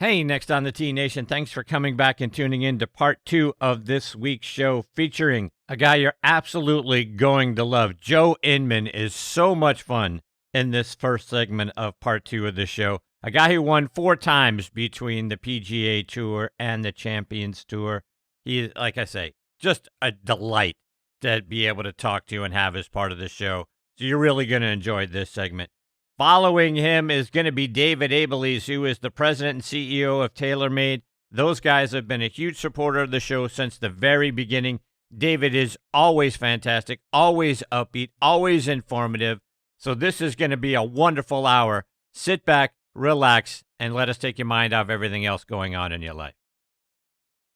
Hey, next on the T Nation, thanks for coming back and tuning in to part 2 of this week's show featuring a guy you're absolutely going to love. Joe Inman is so much fun in this first segment of part 2 of the show. A guy who won 4 times between the PGA Tour and the Champions Tour. He is, like I say, just a delight to be able to talk to and have as part of the show. So you're really going to enjoy this segment. Following him is going to be David Abeles, who is the president and CEO of TaylorMade. Those guys have been a huge supporter of the show since the very beginning. David is always fantastic, always upbeat, always informative. So this is going to be a wonderful hour. Sit back, relax, and let us take your mind off everything else going on in your life.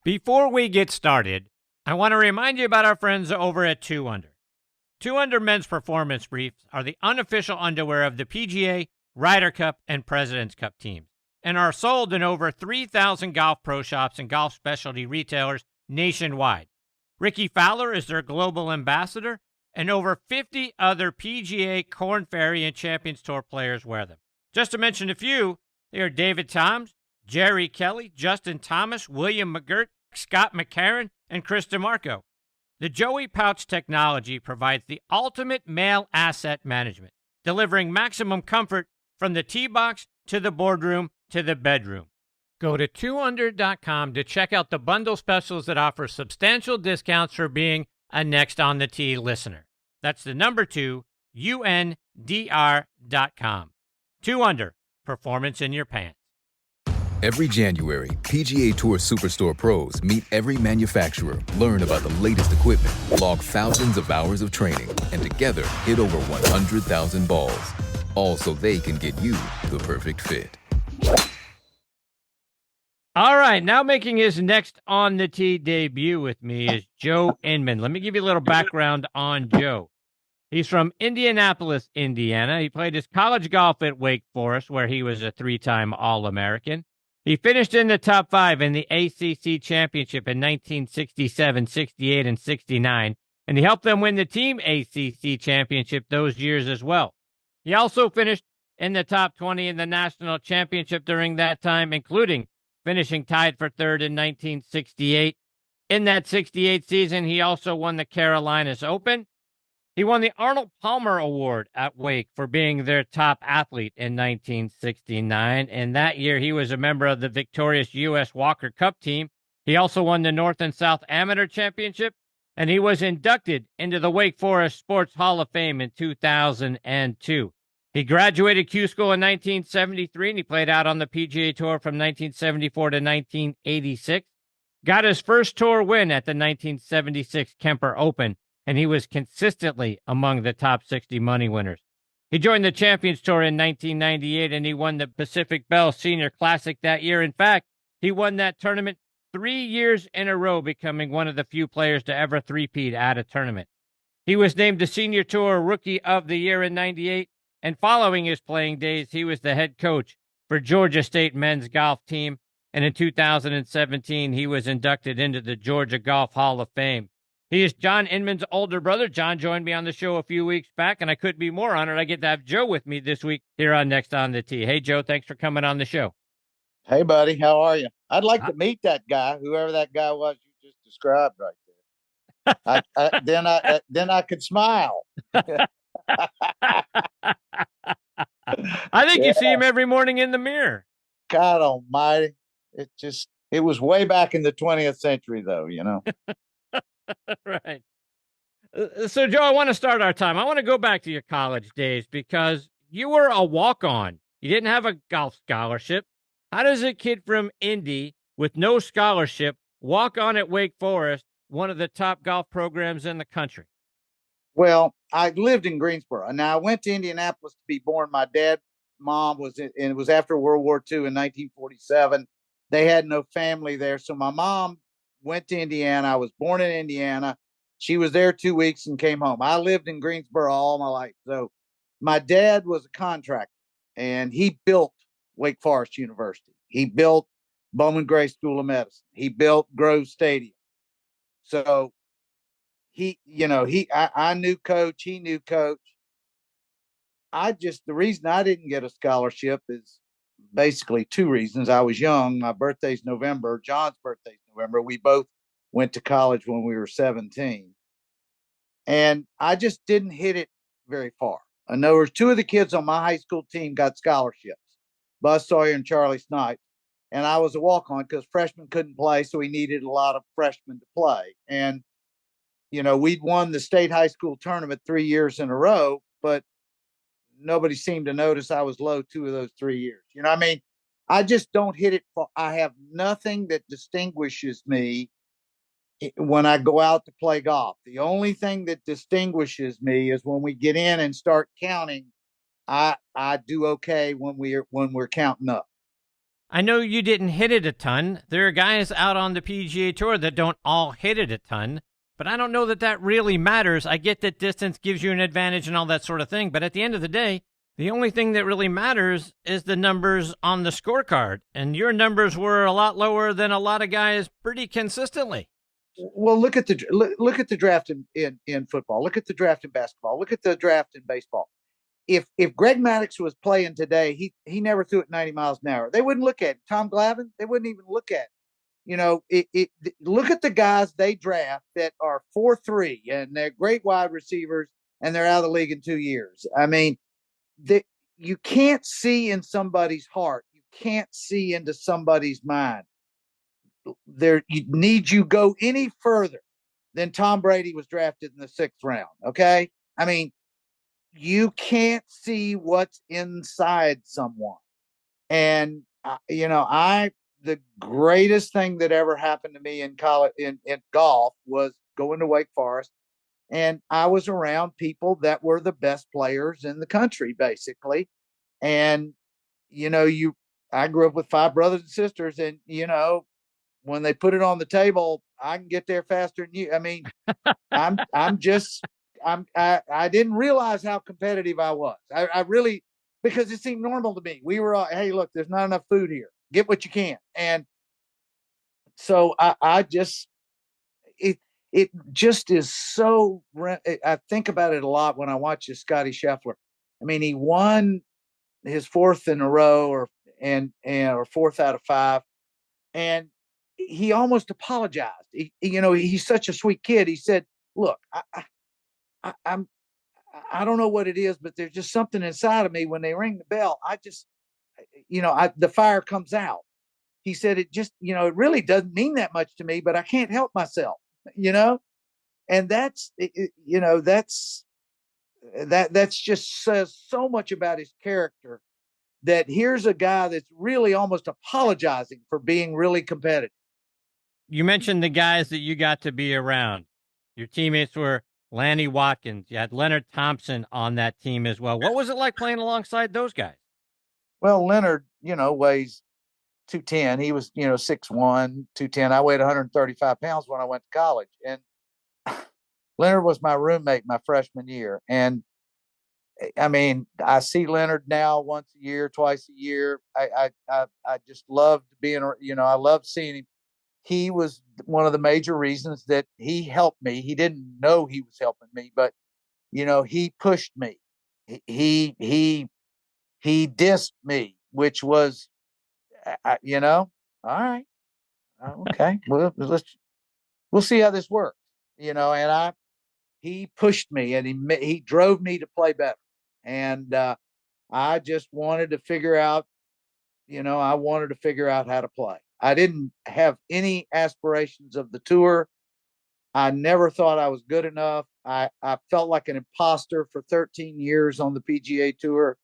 Before we get started, I want to remind you about our friends over at 2 Under. 2 Under men's performance briefs are the unofficial underwear of the PGA, Ryder Cup, and President's Cup teams, and are sold in over 3,000 golf pro shops and golf specialty retailers nationwide. Ricky Fowler is their global ambassador, and over 50 other PGA, Korn Ferry, and Champions Tour players wear them. Just to mention a few, they are David Toms, Jerry Kelly, Justin Thomas, William McGirt, Scott McCarron, and Chris DeMarco. The Joey Pouch technology provides the ultimate male asset management, delivering maximum comfort from the tee box to the boardroom to the bedroom. Go to 2under.com to check out the bundle specials that offer substantial discounts for being a Next on the Tee listener. That's the number 2, UNDR.com. 2 Under, performance in your pants. Every January, PGA Tour Superstore pros meet every manufacturer, learn about the latest equipment, log thousands of hours of training, and together hit over 100,000 balls. All so they can get you the perfect fit. All right, now making his Next on the Tee debut with me is Joe Inman. Let me give you a little background on Joe. He's from Indianapolis, Indiana. He played his college golf at Wake Forest, where he was a 3-time All-American. He finished in the top 5 in the ACC Championship in 1967, 68, and 69, and he helped them win the Team ACC Championship those years as well. He also finished in the top 20 in the National Championship during that time, including finishing tied for 3rd in 1968. In that 68 season, he also won the Carolinas Open. He won the Arnold Palmer Award at Wake for being their top athlete in 1969, and that year he was a member of the victorious U.S. Walker Cup team. He also won the North and South Amateur Championship, and he was inducted into the Wake Forest Sports Hall of Fame in 2002. He graduated Q School in 1973, and he played out on the PGA Tour from 1974 to 1986. Got his first tour win at the 1976 Kemper Open, and he was consistently among the top 60 money winners. He joined the Champions Tour in 1998, and he won the Pacific Bell Senior Classic that year. In fact, he won that tournament 3 years in a row, becoming one of the few players to ever three-peat at a tournament. He was named the Senior Tour Rookie of the Year in 98, and following his playing days, he was the head coach for Georgia State men's golf team, and in 2017, he was inducted into the Georgia Golf Hall of Fame. He is John Inman's older brother. John joined me on the show a few weeks back, and I couldn't be more honored I get to have Joe with me this week here on Next on the Tee. Hey, Joe, thanks for coming on the show. Hey, buddy, how are you? I'd like to meet that guy, whoever that guy was you just described right there. Then I could smile. I think you see him every morning in the mirror. God almighty. It was way back in the 20th century, though, you know. Right. So, Joe, I want to start our time. I want to go back to your college days because you were a walk-on. You didn't have a golf scholarship. How does a kid from Indy with no scholarship walk on at Wake Forest, one of the top golf programs in the country? Well, I lived in Greensboro. Now, I went to Indianapolis to be born. My mom was and it was after World War II in 1947. They had no family there. So my mom went to Indiana. I was born in Indiana. She was there 2 weeks and came home. I lived in Greensboro all my life. So my dad was a contractor, and he built Wake Forest University. He built Bowman Gray School of Medicine. He built Grove Stadium. So I knew Coach. He knew Coach. The reason I didn't get a scholarship is basically two reasons. I was young. My birthday's November. John's birthday's November. We both went to college when we were 17. And I just didn't hit it very far. And there were two of the kids on my high school team got scholarships, Buzz Sawyer and Charlie Snipes. And I was a walk-on because freshmen couldn't play, so we needed a lot of freshmen to play. And, we'd won the state high school tournament 3 years in a row, but nobody seemed to notice I was low 2 of those 3 years. I just don't hit it. I have nothing that distinguishes me when I go out to play golf. The only thing that distinguishes me is when we get in and start counting. I do okay when we're counting up. I know you didn't hit it a ton. There are guys out on the PGA Tour that don't all hit it a ton, but I don't know that really matters. I get that distance gives you an advantage and all that sort of thing, but at the end of the day, the only thing that really matters is the numbers on the scorecard, and your numbers were a lot lower than a lot of guys pretty consistently. Well, look at the draft in football. Look at the draft in basketball. Look at the draft in baseball. If Greg Maddux was playing today, he never threw it 90 miles an hour. They wouldn't look at it. Tom Glavine, they wouldn't even look at it. Look at the guys they draft that are 4.3 and they're great wide receivers and they're out of the league in 2 years. I mean, you can't see in somebody's heart. You can't see into somebody's mind. You go any further than Tom Brady was drafted in the 6th round. Okay. I mean, you can't see what's inside someone. And, the greatest thing that ever happened to me in college, in golf, was going to Wake Forest. And I was around people that were the best players in the country, basically. And, I grew up with 5 brothers and sisters, and, when they put it on the table, I can get there faster than you. I mean, I didn't realize how competitive I was. I really, because it seemed normal to me. We were all, hey, look, there's not enough food here. Get what you can. And so it just is so, I think about it a lot when I watch this Scotty Scheffler. I mean, he won his 4th in a row or 4th out of 5. And he almost apologized. He's such a sweet kid. He said, look, I don't know what it is, but there's just something inside of me when they ring the bell. The fire comes out. He said, it just, it really doesn't mean that much to me, but I can't help myself, and that's just says so much about his character, that here's a guy that's really almost apologizing for being really competitive. You mentioned the guys that you got to be around. Your teammates were Lanny, Wadkins. You had Leonard, Thompson on that team as well. What was it like playing alongside those guys? Well, Leonard, weighs 210. He was, 6'1", 210. I weighed 135 pounds when I went to college. And Leonard was my roommate my freshman year. And I mean, I see Leonard now once a year, twice a year. I just loved being, I loved seeing him. He was one of the major reasons that he helped me. He didn't know he was helping me, but he pushed me. He dissed me, which was, all right, okay, well, we'll see how this works, and he pushed me and he drove me to play better. And I just wanted to figure out, how to play. I didn't have any aspirations of the tour. I never thought I was good enough. I felt like an imposter for 13 years on the PGA Tour.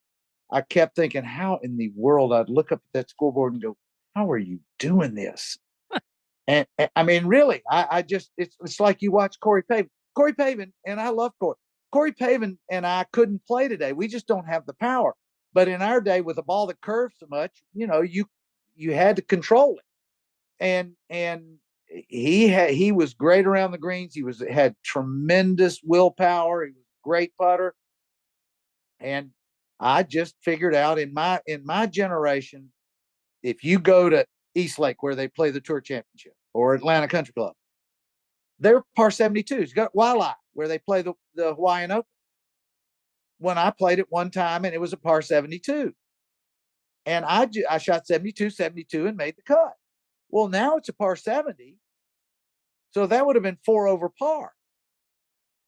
I kept thinking, how in the world? I'd look up at that scoreboard and go, how are you doing this? and I mean, really, I just, it's like you watch Corey Pavin, and I love Corey Pavin, and I couldn't play today. We just don't have the power. But in our day, with a ball that curves so much, you had to control it. And he was great around the greens. He had tremendous willpower. He was a great putter. And I just figured out in my generation, if you go to Eastlake where they play the Tour Championship or Atlanta Country Club, they're par 72s. You got Waialae where they play the Hawaiian Open. When I played it one time, and it was a par 72. And I shot 72, 72 and made the cut. Well, now it's a par 70. So that would have been 4 over par.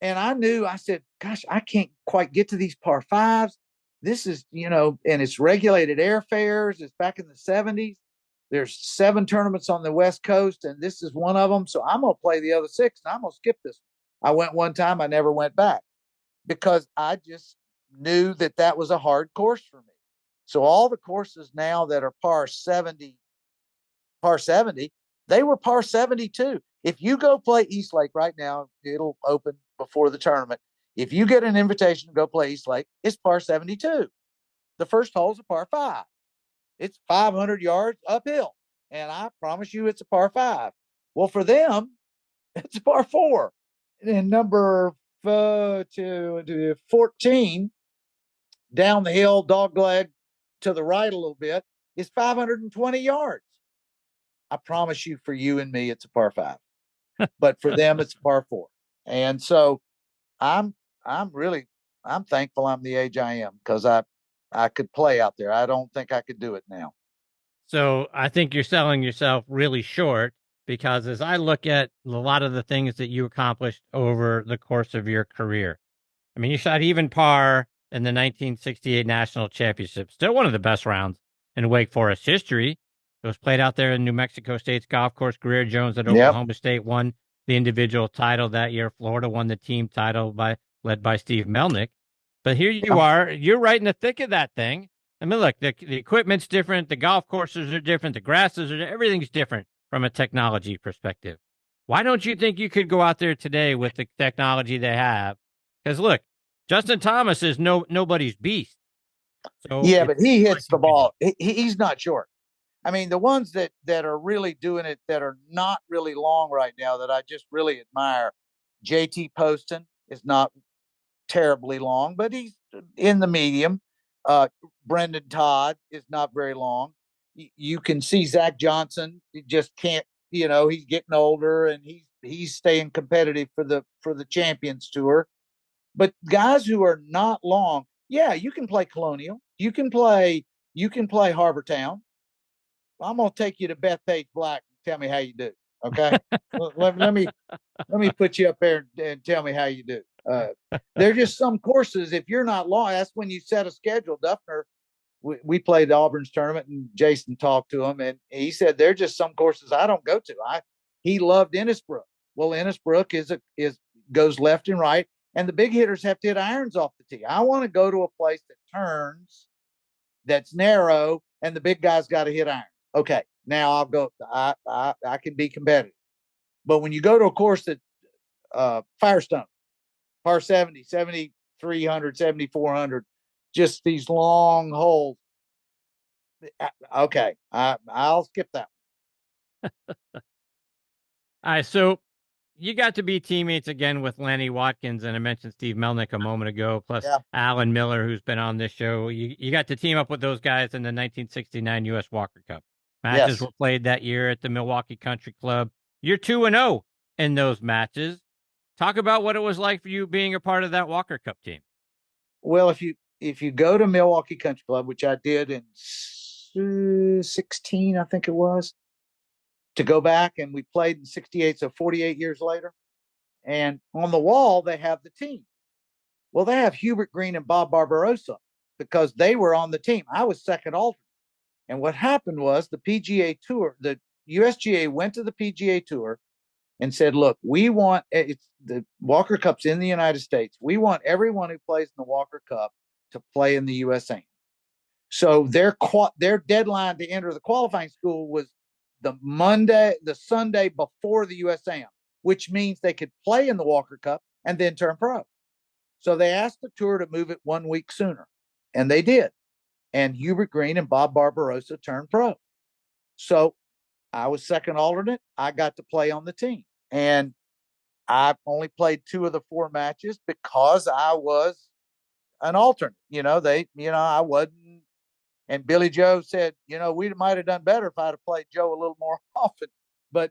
And I said, gosh, I can't quite get to these par fives. This is, and it's regulated airfares. It's back in the 70s. There's 7 tournaments on the West Coast, and this is one of them. So I'm going to play the other 6, and I'm going to skip this one. I went one time. I never went back because I just knew that was a hard course for me. So all the courses now that are par 70, they were par 72. If you go play Eastlake right now, it'll open before the tournament. If you get an invitation to go play Eastlake, it's par 72. The first hole is a par 5. It's 500 yards uphill. And I promise you it's a par 5. Well, for them, it's a par 4. And number 14, down the hill, dog leg to the right a little bit, is 520 yards. I promise you, for you and me, it's a par 5. But for them, it's a par 4. And so I'm thankful I'm the age I am, because I could play out there. I don't think I could do it now. So I think you're selling yourself really short, because as I look at a lot of the things that you accomplished over the course of your career, I mean, you shot even par in the 1968 National Championship, still one of the best rounds in Wake Forest history. It was played out there in New Mexico State's golf course. Greer Jones at Oklahoma State won the individual title that year. Florida won the team title led by Steve Melnick. But here you are, you're right in the thick of that thing. I mean, look, the equipment's different, the golf courses are different, the grasses are, everything's different from a technology perspective. Why don't you think you could go out there today with the technology they have? Because look, Justin Thomas is nobody's beast. So yeah, but he hits the ball. He's not short. I mean, the ones that are really doing it, that are not really long right now, that I just really admire, JT Poston is not terribly long, but he's in the medium. Brendan Todd is not very long. You can see Zach Johnson. He just can't. He's getting older, and he's staying competitive for the Champions Tour. But guys who are not long, yeah, you can play Colonial. You can play Harbor Town. I'm gonna take you to Bethpage Black and tell me how you do. Okay, let me put you up there and tell me how you do. There are just some courses, if you're not long, that's when you set a schedule. Duffner, we played the Auburn's tournament, and Jason talked to him, and he said there's just some courses I don't go to. He loved Innisbrook. Well, Innisbrook is goes left and right, and the big hitters have to hit irons off the tee. I want to go to a place that turns, that's narrow, and the big guys got to hit irons. Okay, now I'll go. I can be competitive. But when you go to a course that Firestone, par 70, 7,300, 7,400, just these long holes. Okay, I'll skip that. All right, so you got to be teammates again with Lanny Wadkins, and I mentioned Steve Melnick a moment ago, plus Alan Miller, who's been on this show. You got to team up with those guys in the 1969 U.S. Walker Cup. Matches were played that year at the Milwaukee Country Club. You're 2-0 in those matches. Talk about what it was like for you being a part of that Walker Cup team. Well, if you go to Milwaukee Country Club, which I did in 16, I think it was, to go back, and we played in 68, so 48 years later. And on the wall, they have the team. Well, they have Hubert Green and Bob Barbarossa, because they were on the team. I was second alternate. And what happened was the PGA Tour, the USGA went to the PGA Tour and said, look, we want, it's the Walker Cup's in the United States. We want everyone who plays in the Walker Cup to play in the USA. So their deadline to enter the qualifying school was the Sunday before the USAM, which means they could play in the Walker Cup and then turn pro. So they asked the tour to move it 1 week sooner, and they did. And Hubert Green and Bob Barbarossa turned pro. So I was second alternate. I got to play on the team, and I only played 2 of the 4 matches because I was an alternate. I wasn't. And Billy Joe said, we might have done better if I'd have played Joe a little more often. But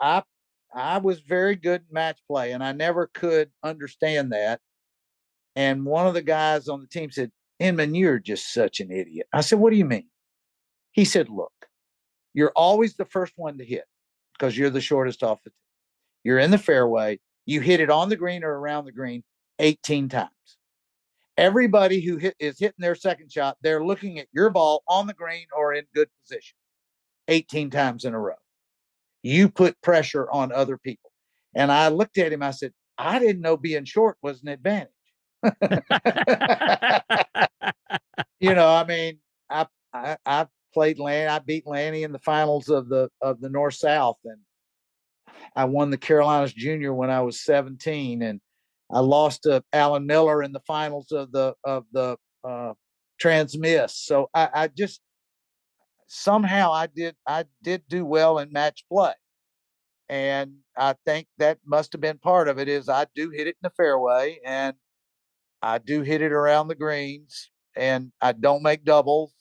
I was very good in match play, and I never could understand that. And one of the guys on the team said, Inman, you're just such an idiot. I said, what do you mean? He said, look, you're always the first one to hit because you're the shortest off the tee. You're in the fairway. You hit it on the green or around the green 18 times. Everybody who is hitting their second shot, they're looking at your ball on the green or in good position 18 times in a row. You put pressure on other people. And I looked at him. I said, I didn't know being short was an advantage. I mean, I played Lanny. I beat Lanny in the finals of the North South, and I won the Carolinas Junior when I was 17, and I lost to Alan Miller in the finals of the Transmiss. So I just somehow I did do well in match play, and I think that must have been part of it. Is I do hit it in the fairway, and I do hit it around the greens, and I don't make doubles.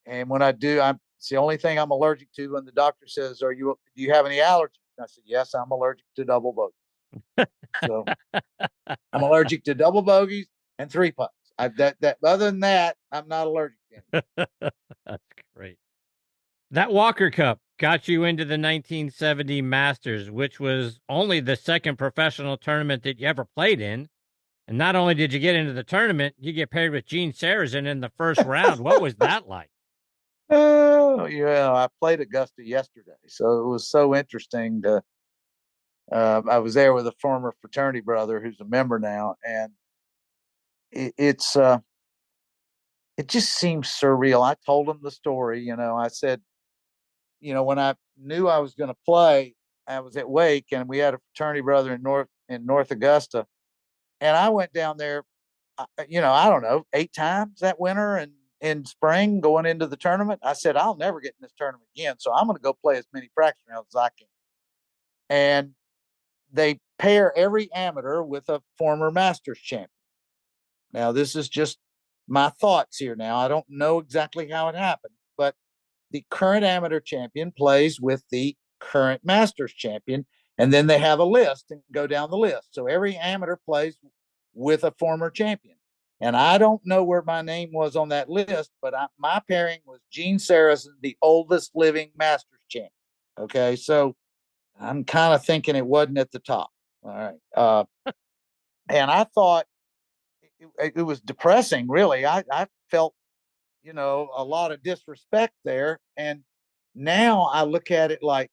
And when I do, it's the only thing I'm allergic to. When the doctor says, do you have any allergies?" I said, "Yes, I'm allergic to double bogeys." So I'm allergic to double bogeys and three putts. Other than that, I'm not allergic to anything. That's great. That Walker Cup got you into the 1970 Masters, which was only the second professional tournament that you ever played in. And not only did you get into the tournament, you get paired with Gene Sarazen in the first round. What was that like? Oh, yeah. I played Augusta yesterday. So it was so interesting to, I was there with a former fraternity brother who's a member now. And it just seems surreal. I told him the story, I said, when I knew I was going to play, I was at Wake and we had a fraternity brother in North Augusta. And I went down there, I don't know, 8 times that winter and in spring going into the tournament. I said, I'll never get in this tournament again. So I'm going to go play as many practice rounds as I can. And they pair every amateur with a former Masters champion. Now, this is just my thoughts here now. I don't know exactly how it happened, but the current amateur champion plays with the current Masters champion. And then they have a list and go down the list. So every amateur plays with a former champion. And I don't know where my name was on that list, but my pairing was Gene Sarazen, the oldest living Masters champion. Okay, so I'm kind of thinking it wasn't at the top. All right. And I thought it was depressing, really. I felt, a lot of disrespect there. And now I look at it like,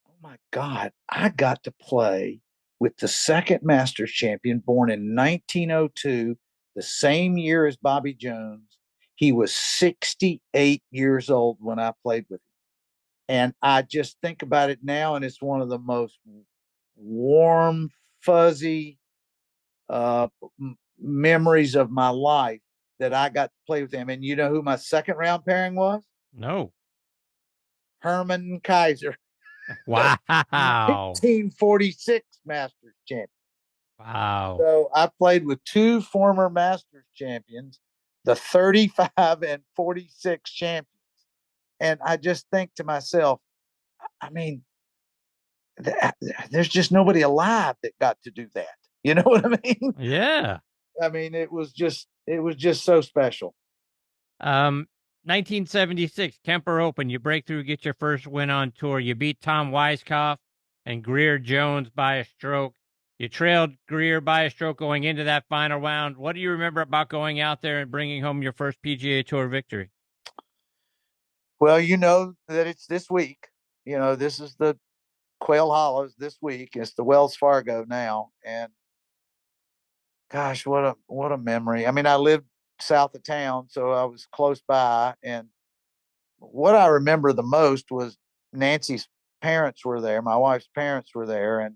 oh my God, I got to play with the second Masters champion, born in 1902, the same year as Bobby Jones. He was 68 years old when I played with him. And I just think about it now, and it's one of the most warm, fuzzy memories of my life that I got to play with him. And you know who my second round pairing was? No. Herman Kaiser. Wow. 1946 Masters champion. Wow. So I played with 2 former Masters champions, the 35 and 46 champions. And I just think to myself, I mean, there's just nobody alive that got to do that. You know what I mean? Yeah. I mean, it was just so special. 1976 Kemper Open. You break through, get your first win on tour. You beat Tom Weiskopf and Greer Jones by a stroke. You trailed Greer by a stroke going into that final round. What do you remember about going out there and bringing home your first PGA Tour victory? Well, you know that it's this week. This is the Quail Hollows this week. It's the Wells Fargo now. And gosh, what a memory. I mean, I lived south of town, so I was close by. And what I remember the most was Nancy's parents were there. My wife's parents were there.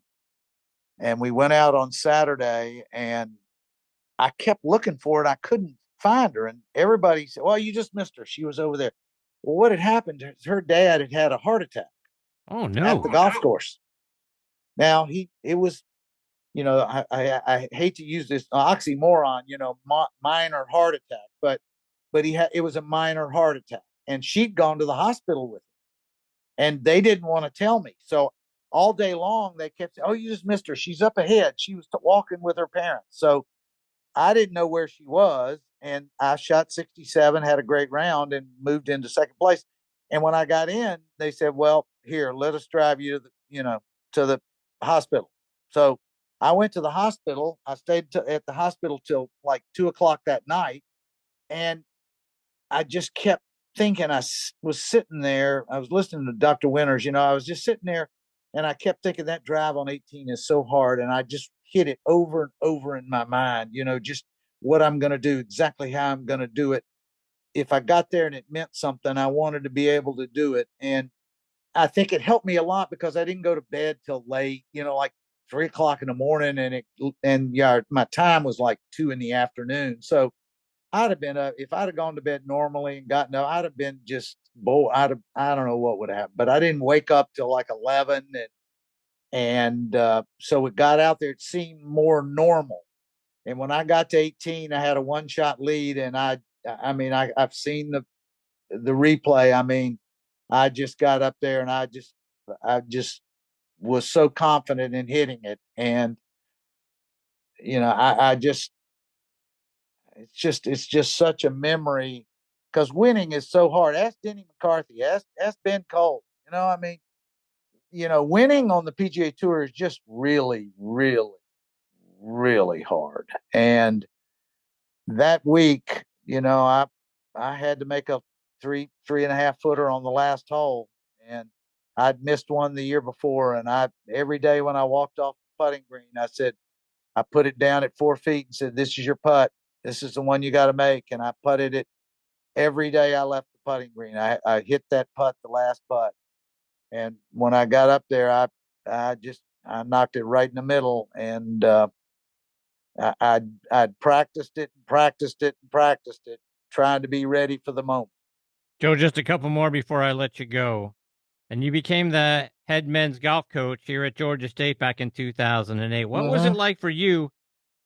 And we went out on Saturday, and I kept looking for it. I couldn't find her. And everybody said, well, you just missed her. She was over there. Well, what had happened is her dad had a heart attack. Oh, no. At the golf course. Now, it was, I hate to use this oxymoron, minor heart attack, but it was a minor heart attack. And she'd gone to the hospital with him. And they didn't want to tell me. So all day long, they kept saying, oh, you just missed her. She's up ahead. She was walking with her parents. So I didn't know where she was, and I shot 67, had a great round, and moved into second place. And when I got in, they said, "Well, here, let us drive you to to the hospital." So I went to the hospital. I stayed at the hospital till like 2 o'clock that night, and I just kept thinking. Was sitting there. I was listening to Dr. Winters. I was just sitting there, and I kept thinking that drive on 18 is so hard, and I just hit it over and over in my mind. Just what I'm going to do, exactly how I'm going to do it. If I got there and it meant something, I wanted to be able to do it, and I think it helped me a lot because I didn't go to bed till late. Like 3 o'clock in the morning, and yeah, my time was like 2 in the afternoon. So I'd have been up if I'd have gone to bed normally and gotten up. I'd have been just bored. I don't know what would happen, but I didn't wake up till like 11, and so it got out there. It seemed more normal. And when I got to 18, I had a one shot lead, and I mean, I've seen the replay. I mean, I just got up there, and I just was so confident in hitting it, and I just it's just such a memory because winning is so hard. Ask Denny McCarthy. Ask Ben Cole. I mean, winning on the PGA Tour is just really, really, really hard. And that week, I had to make a three and a half footer on the last hole, and I'd missed one the year before. And every day when I walked off the putting green, I put it down at 4 feet and said, "This is your putt. This is the one you got to make." And I putted it every day I left the putting green. I hit that putt, the last putt. And when I got up there, I knocked it right in the middle. And I'd practiced it and practiced it and practiced it, trying to be ready for the moment. Joe, just a couple more before I let you go. And you became the head men's golf coach here at Georgia State back in 2008. What was it like for you,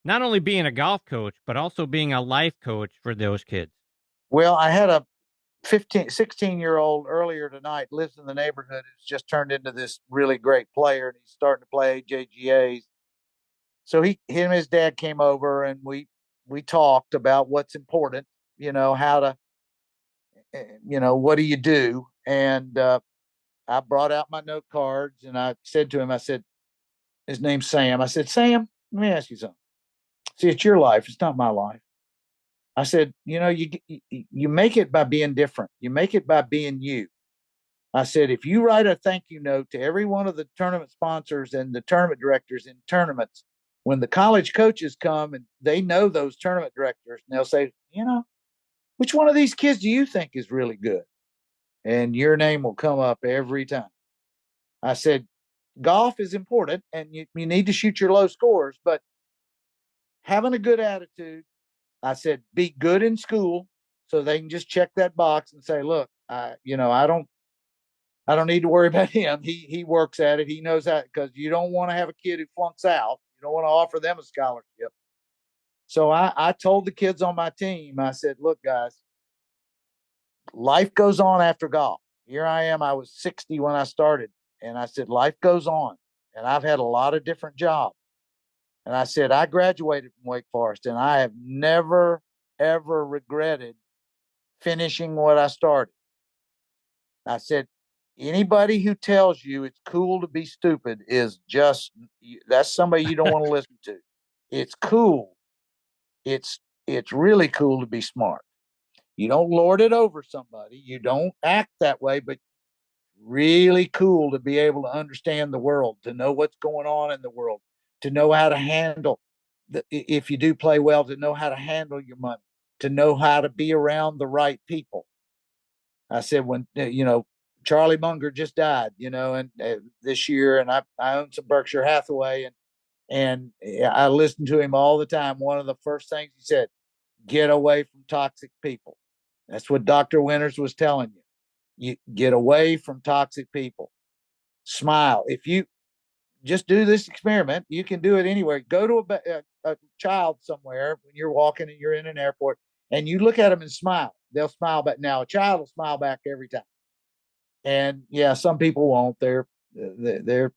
not only being a golf coach, but also being a life coach for those kids? Well, I had a 16-year-old earlier tonight, lives in the neighborhood, who's just turned into this really great player, and he's starting to play JGAs. So him and his dad came over, and we talked about what's important, how to, what do you do? And I brought out my note cards, and I said to him, I said, his name's Sam. I said, "Sam, let me ask you something. See, it's your life. It's not my life." I said, you make it by being different. You make it by being you. I said, if you write a thank you note to every one of the tournament sponsors and the tournament directors in tournaments, when the college coaches come and they know those tournament directors, and they'll say, which one of these kids do you think is really good? And your name will come up every time. I said, golf is important, and you need to shoot your low scores, but having a good attitude. I said, be good in school so they can just check that box and say, look, I don't need to worry about him. He works at it. He knows that, because you don't want to have a kid who flunks out. You don't want to offer them a scholarship. So I told the kids on my team, I said, look, guys, life goes on after golf. Here I am. I was 60 when I started. And I said, life goes on. And I've had a lot of different jobs. And I said, I graduated from Wake Forest, and I have never, ever regretted finishing what I started. I said, anybody who tells you it's cool to be stupid is that's somebody you don't want to listen to. It's cool. It's really cool to be smart. You don't lord it over somebody. You don't act that way, but really cool to be able to understand the world, to know what's going on in the world, to know how to handle if you do play well, to know how to handle your money, to know how to be around the right people. I said, when Charlie Munger just died, and this year, and I own some Berkshire Hathaway, and I listened to him all the time. One of the first things he said, get away from toxic people. That's what Dr. Winters was telling you. You get away from toxic people. Smile. If you just do this experiment, you can do it anywhere. Go to a child somewhere when you're walking and you're in an airport, and you look at them and smile. They'll smile back. Now a child will smile back every time. And yeah, some people won't. The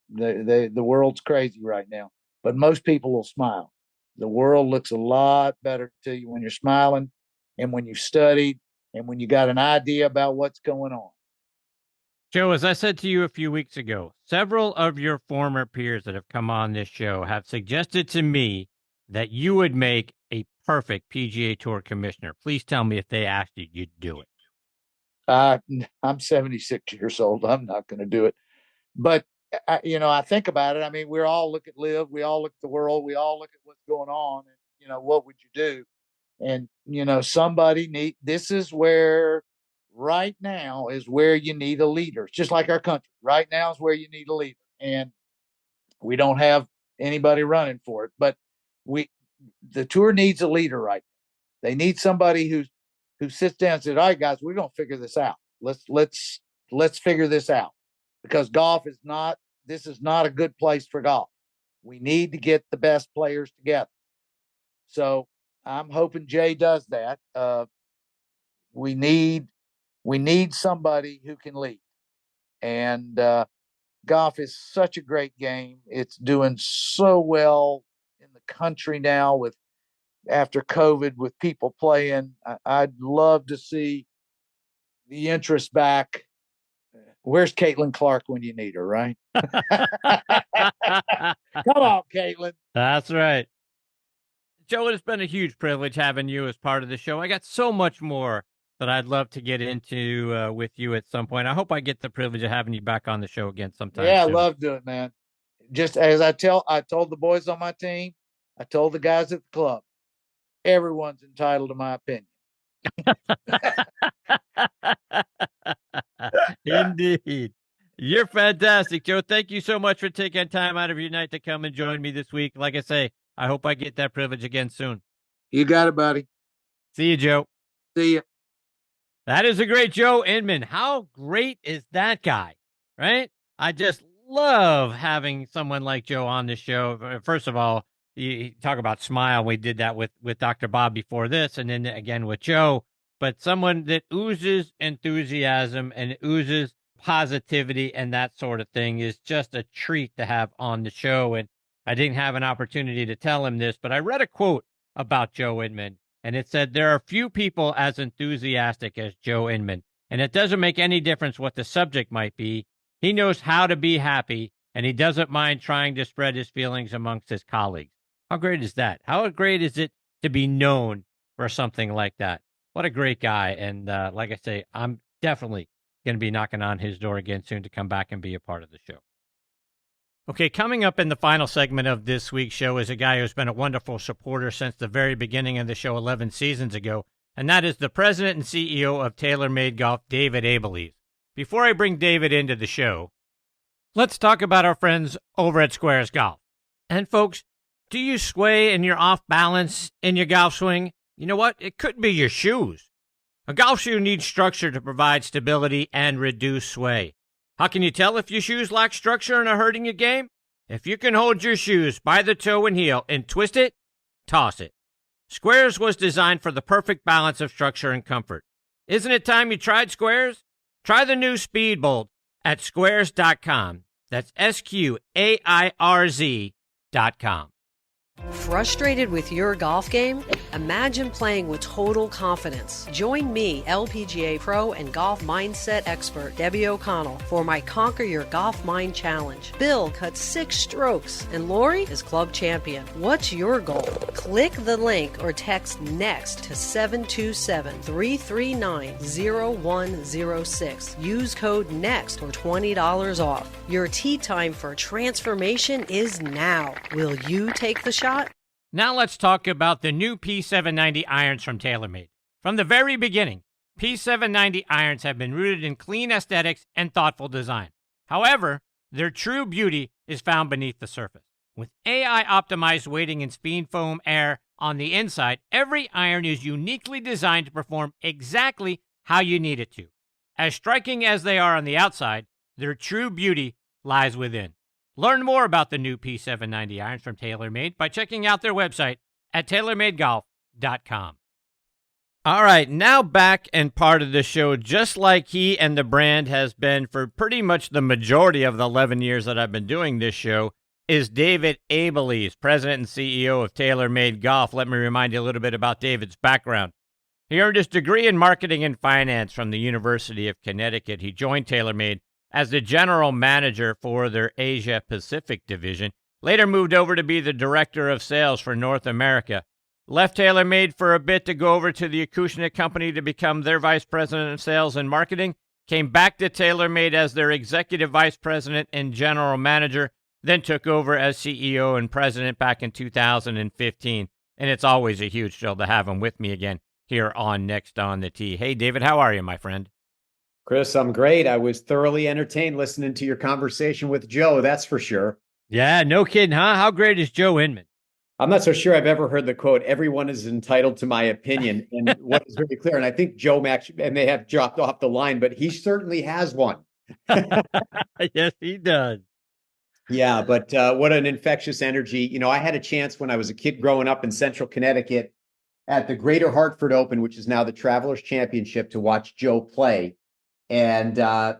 world's crazy right now, but most people will smile. The world looks a lot better to you when you're smiling and when you've studied and when you got an idea about what's going on. Joe, as I said to you a few weeks ago, several of your former peers that have come on this show have suggested to me that you would make a perfect PGA Tour commissioner. Please tell me if they asked you, you'd do it. I'm 76 years old. I'm not going to do it. But, I think about it. I mean, we all look at LIV. We all look at the world. We all look at what's going on. And, what would you do? And, this is where right now is where you need a leader. It's just like our country. Right now is where you need a leader. And we don't have anybody running for it. But the tour needs a leader right now. They need somebody who sits down and says, all right, guys, we're going to figure this out. Let's figure this out, because this is not a good place for golf. We need to get the best players together. So I'm hoping Jay does that. We need somebody who can lead, and golf is such a great game. It's doing so well in the country now after COVID, with people playing. I'd love to see the interest back. Where's Caitlin Clark when you need her, right? Come on, Caitlin. That's right. Joe, it's been a huge privilege having you as part of the show. I got so much more that I'd love to get into with you at some point. I hope I get the privilege of having you back on the show again sometime. Yeah, I love doing it, man. Just as I told the boys on my team, I told the guys at the club, everyone's entitled to my opinion. Indeed. You're fantastic, Joe. Thank you so much for taking time out of your night to come and join me this week. Like I say, I hope I get that privilege again soon. You got it, buddy. See you, Joe. See you. That is a great Joe Inman. How great is that guy, right? I just love having someone like Joe on the show. First of all, you talk about smile. We did that with Dr. Bob before this, and then again with Joe. But someone that oozes enthusiasm and oozes positivity and that sort of thing is just a treat to have on the show. And I didn't have an opportunity to tell him this, but I read a quote about Joe Inman, and it said, there are few people as enthusiastic as Joe Inman, and it doesn't make any difference what the subject might be. He knows how to be happy, and he doesn't mind trying to spread his feelings amongst his colleagues. How great is that? How great is it to be known for something like that? What a great guy. And like I say, I'm definitely going to be knocking on his door again soon to come back and be a part of the show. Okay, coming up in the final segment of this week's show is a guy who's been a wonderful supporter since the very beginning of the show 11 seasons ago, and that is the president and CEO of TaylorMade Golf, David Abeles. Before I bring David into the show, let's talk about our friends over at Squares Golf. And folks, do you sway and you're off balance in your golf swing? You know what? It could be your shoes. A golf shoe needs structure to provide stability and reduce sway. How can you tell if your shoes lack structure and are hurting your game? If you can hold your shoes by the toe and heel and twist it, toss it. Squares was designed for the perfect balance of structure and comfort. Isn't it time you tried Squares? Try the new Speedbolt at squares.com. That's SQAIRZ.com. Frustrated with your golf game? Imagine playing with total confidence. Join me, LPGA pro and golf mindset expert Debbie O'Connell, for my Conquer Your Golf Mind Challenge. Bill cut 6 strokes, and Lori is club champion. What's your goal? Click the link or text NEXT to 727-339-0106. Use code NEXT for $20 off. Your tee time for transformation is now. Will you take the shot? Now let's talk about the new P790 irons from TaylorMade. From the very beginning, P790 irons have been rooted in clean aesthetics and thoughtful design. However, their true beauty is found beneath the surface. With AI-optimized weighting and speed foam air on the inside, every iron is uniquely designed to perform exactly how you need it to. As striking as they are on the outside, their true beauty lies within. Learn more about the new P790 irons from TaylorMade by checking out their website at TaylorMadeGolf.com. All right, now back and part of the show, just like he and the brand has been for pretty much the majority of the 11 years that I've been doing this show, is David Abeles, president and CEO of TaylorMade Golf. Let me remind you a little bit about David's background. He earned his degree in marketing and finance from the University of Connecticut. He joined TaylorMade as the general manager for their Asia Pacific division, later moved over to be the director of sales for North America. Left TaylorMade for a bit to go over to the Acushnet Company to become their vice president of sales and marketing, came back to TaylorMade as their executive vice president and general manager, then took over as CEO and president back in 2015. And it's always a huge thrill to have him with me again here on Next on the Tee. Hey, David, how are you, my friend? Chris, I'm great. I was thoroughly entertained listening to your conversation with Joe, that's for sure. Yeah, no kidding, huh? How great is Joe Inman? I'm not so sure I've ever heard the quote, everyone is entitled to my opinion. And what is very clear, and I think Joe may have dropped off the line, but he certainly has one. Yes, he does. Yeah, but what an infectious energy. You know, I had a chance when I was a kid growing up in central Connecticut at the Greater Hartford Open, which is now the Travelers Championship, to watch Joe play. And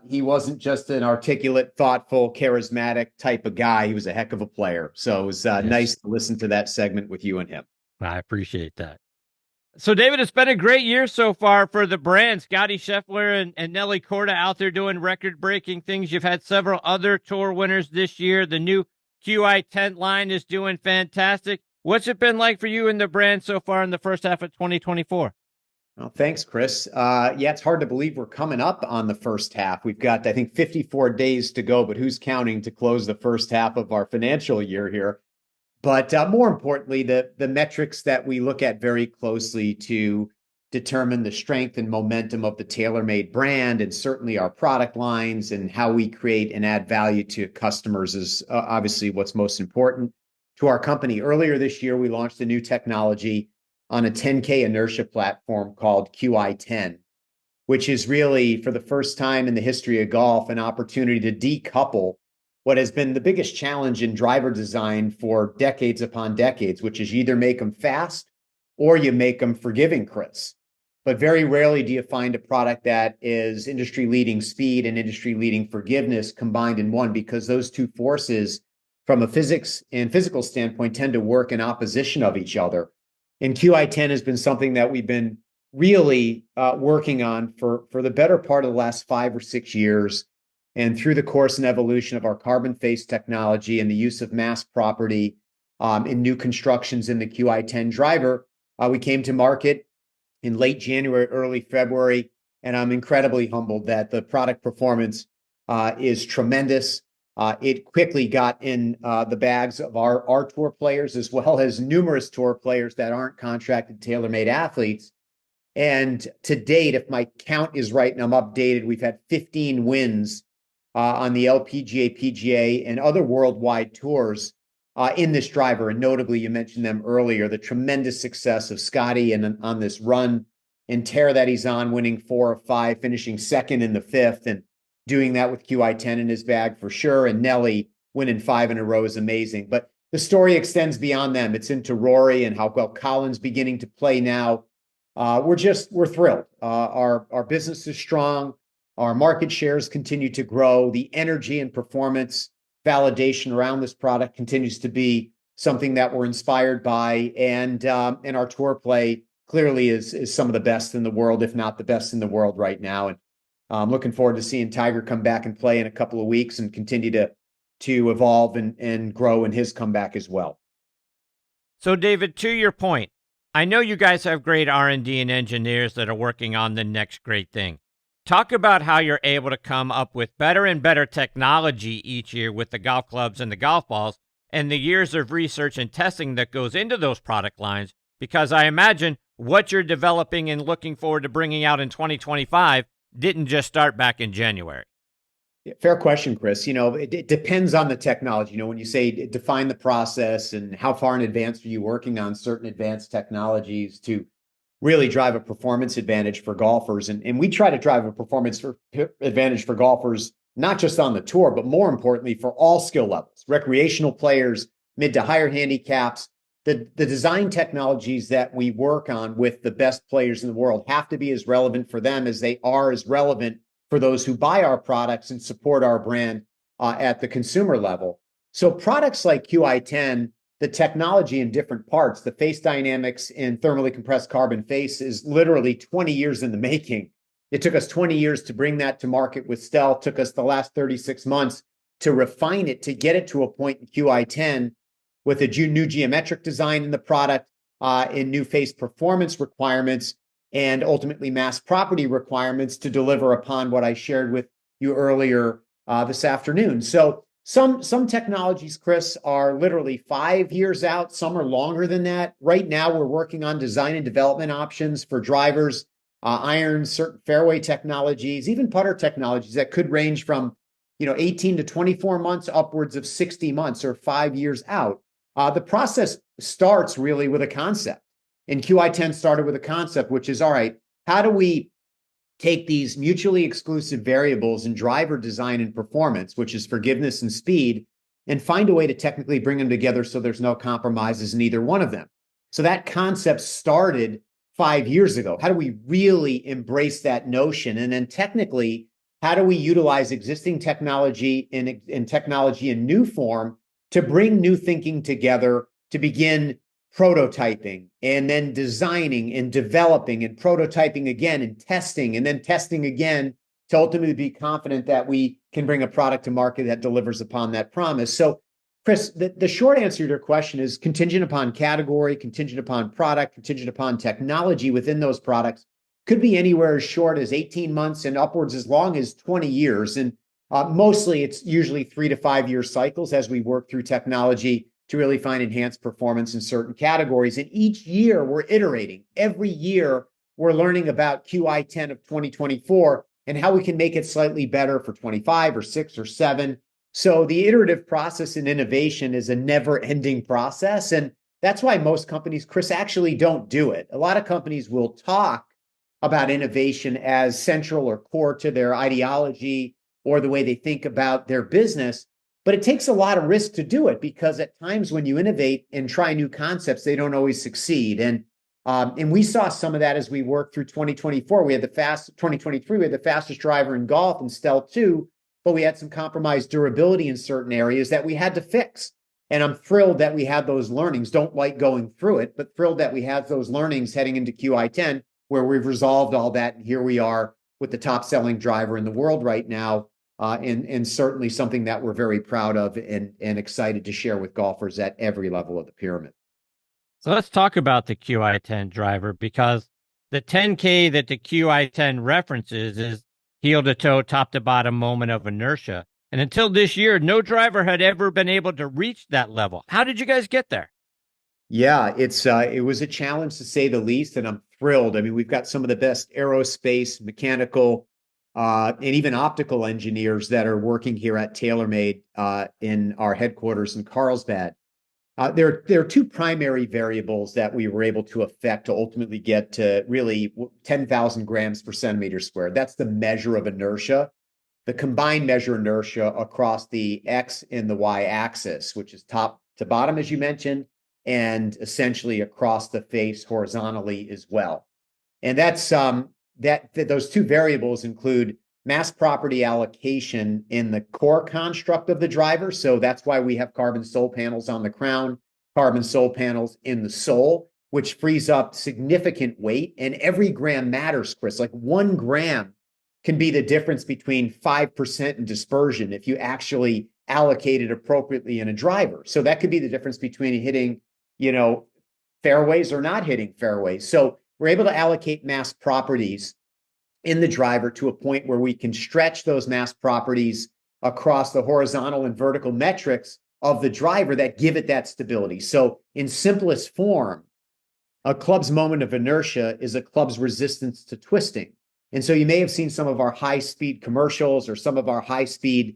he wasn't just an articulate, thoughtful, charismatic type of guy. He was a heck of a player. So it was nice to listen to that segment with you and him. I appreciate that. So, David, it's been a great year so far for the brand. Scotty Scheffler and Nelly Korda out there doing record-breaking things. You've had several other tour winners this year. The new QI tent line is doing fantastic. What's it been like for you and the brand so far in the first half of 2024? Well, thanks, Chris. Yeah, it's hard to believe we're coming up on the first half. We've got, I think, 54 days to go, but who's counting to close the first half of our financial year here? But more importantly, the metrics that we look at very closely to determine the strength and momentum of the TaylorMade brand, and certainly our product lines and how we create and add value to customers is obviously what's most important to our company. Earlier this year, we launched a new technology on a 10K inertia platform called QI10, which is really, for the first time in the history of golf, an opportunity to decouple what has been the biggest challenge in driver design for decades upon decades, which is you either make them fast or you make them forgiving, Chris. But very rarely do you find a product that is industry-leading speed and industry-leading forgiveness combined in one, because those two forces, from a physics and physical standpoint, tend to work in opposition of each other. And QI10 has been something that we've been really working on for the better part of the last 5 or 6 years. And through the course and evolution of our carbon face technology and the use of mass property in new constructions in the QI10 driver, we came to market in late January, early February. And I'm incredibly humbled that the product performance is tremendous. It quickly got in the bags of our tour players, as well as numerous tour players that aren't contracted TaylorMade athletes. And to date, if my count is right and I'm updated, we've had 15 wins on the LPGA, PGA, and other worldwide tours in this driver. And notably, you mentioned them earlier, the tremendous success of Scotty and on this run and tear that he's on, winning 4 of 5, finishing second in the 5th, and doing that with QI10 in his bag for sure. And Nelly winning 5 in a row is amazing. But the story extends beyond them. It's into Rory and how well Colin's beginning to play now. We're thrilled. Our business is strong. Our market shares continue to grow. The energy and performance validation around this product continues to be something that we're inspired by. And our tour play clearly is some of the best in the world, if not the best in the world right now. And I'm looking forward to seeing Tiger come back and play in a couple of weeks and continue to evolve and grow in his comeback as well. So, David, to your point, I know you guys have great R&D and engineers that are working on the next great thing. Talk about how you're able to come up with better and better technology each year with the golf clubs and the golf balls, and the years of research and testing that goes into those product lines, because I imagine what you're developing and looking forward to bringing out in 2025 didn't just start back in January. Fair question, Chris. You know, it depends on the technology. You know, when you say define the process and how far in advance are you working on certain advanced technologies to really drive a performance advantage for golfers. And we try to drive a performance advantage for golfers, not just on the tour, but more importantly, for all skill levels, recreational players, mid to higher handicaps. The design technologies that we work on with the best players in the world have to be as relevant for them as they are as relevant for those who buy our products and support our brand at the consumer level. So products like QI10, the technology in different parts, the face dynamics in thermally compressed carbon face is literally 20 years in the making. It took us 20 years to bring that to market with Stealth, took us the last 36 months to refine it, to get it to a point in QI10 with a new geometric design in the product, in new face performance requirements, and ultimately mass property requirements to deliver upon what I shared with you earlier this afternoon. So some technologies, Chris, are literally 5 years out. Some are longer than that. Right now, we're working on design and development options for drivers, irons, certain fairway technologies, even putter technologies that could range from 18 to 24 months, upwards of 60 months or 5 years out. The process starts really with a concept. And QI10 started with a concept, which is, all right, how do we take these mutually exclusive variables in driver design and performance, which is forgiveness and speed, and find a way to technically bring them together so there's no compromises in either one of them. So that concept started 5 years ago. How do we really embrace that notion? And then technically, how do we utilize existing technology and technology in new form to bring new thinking together to begin prototyping and then designing and developing and prototyping again and then testing again to ultimately be confident that we can bring a product to market that delivers upon that promise. So, Chris, the short answer to your question is contingent upon category, contingent upon product, contingent upon technology within those products. Could be anywhere as short as 18 months and upwards as long as 20 years. And mostly it's usually 3 to 5 year cycles as we work through technology to really find enhanced performance in certain categories. And each year we're iterating. Every year we're learning about QI10 of 2024 and how we can make it slightly better for 25 or 6 or 7. So the iterative process in innovation is a never-ending process. And that's why most companies, Chris, actually don't do it. A lot of companies will talk about innovation as central or core to their ideology or the way they think about their business. But it takes a lot of risk to do it because at times when you innovate and try new concepts, they don't always succeed. And we saw some of that as we worked through 2024. We had 2023, we had the fastest driver in golf in Stealth 2, but we had some compromised durability in certain areas that we had to fix. And I'm thrilled that we had those learnings. Don't like going through it, but thrilled that we had those learnings heading into QI10, where we've resolved all that. And here we are with the top selling driver in the world right now. And certainly something that we're very proud of and excited to share with golfers at every level of the pyramid. So let's talk about the QI10 driver, because the 10K that the QI10 references is heel to toe, top to bottom moment of inertia. And until this year, no driver had ever been able to reach that level. How did you guys get there? Yeah, it was a challenge to say the least, and I'm thrilled. I mean, we've got some of the best aerospace, mechanical, and even optical engineers that are working here at TaylorMade in our headquarters in Carlsbad. There are two primary variables that we were able to affect to ultimately get to really 10,000 grams per centimeter squared. That's the measure of inertia, the combined measure inertia across the X and the Y axis, which is top to bottom, as you mentioned, and essentially across the face horizontally as well. And that's those two variables include mass property allocation in the core construct of the driver. So that's why we have carbon sole panels on the crown, carbon sole panels in the sole, which frees up significant weight. And every gram matters, Chris. Like 1 gram can be the difference between 5% in dispersion if you actually allocate it appropriately in a driver. So that could be the difference between hitting, fairways or not hitting fairways. So we're able to allocate mass properties in the driver to a point where we can stretch those mass properties across the horizontal and vertical metrics of the driver that give it that stability. So in simplest form, a club's moment of inertia is a club's resistance to twisting. And so you may have seen some of our high-speed commercials or some of our high-speed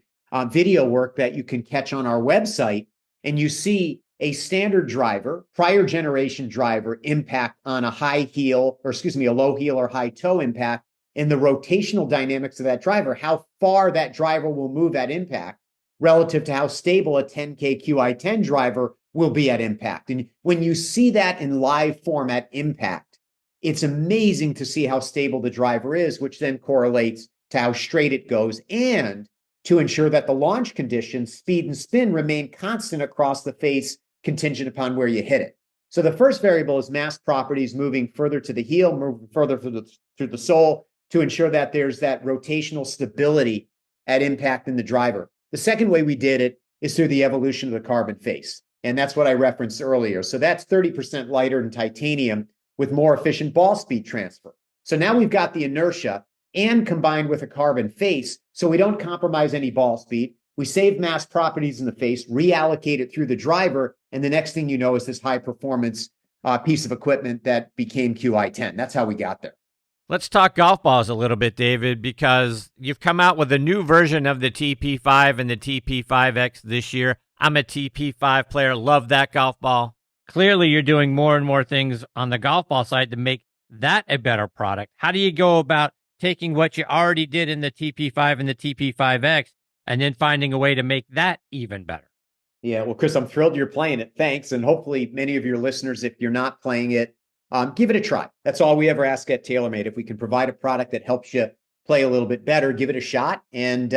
video work that you can catch on our website, and you see a standard driver, prior generation driver impact on a low heel or high toe impact, and the rotational dynamics of that driver, how far that driver will move at impact relative to how stable a 10K QI10 driver will be at impact. And when you see that in live form at impact, it's amazing to see how stable the driver is, which then correlates to how straight it goes and to ensure that the launch conditions, speed and spin, remain constant across the face, contingent upon where you hit it. So the first variable is mass properties moving further to the heel, moving further through the sole to ensure that there's that rotational stability at impact in the driver. The second way we did it is through the evolution of the carbon face. And that's what I referenced earlier. So that's 30% lighter than titanium with more efficient ball speed transfer. So now we've got the inertia and combined with a carbon face, so we don't compromise any ball speed. We save mass properties in the face, reallocate it through the driver, and the next thing you know is this high performance piece of equipment that became QI10. That's how we got there. Let's talk golf balls a little bit, David, because you've come out with a new version of the TP5 and the TP5X this year. I'm a TP5 player, love that golf ball. Clearly, you're doing more and more things on the golf ball side to make that a better product. How do you go about taking what you already did in the TP5 and the TP5X and then finding a way to make that even better? Yeah, well, Chris, I'm thrilled you're playing it. Thanks. And hopefully many of your listeners, if you're not playing it, give it a try. That's all we ever ask at TaylorMade. If we can provide a product that helps you play a little bit better, give it a shot. And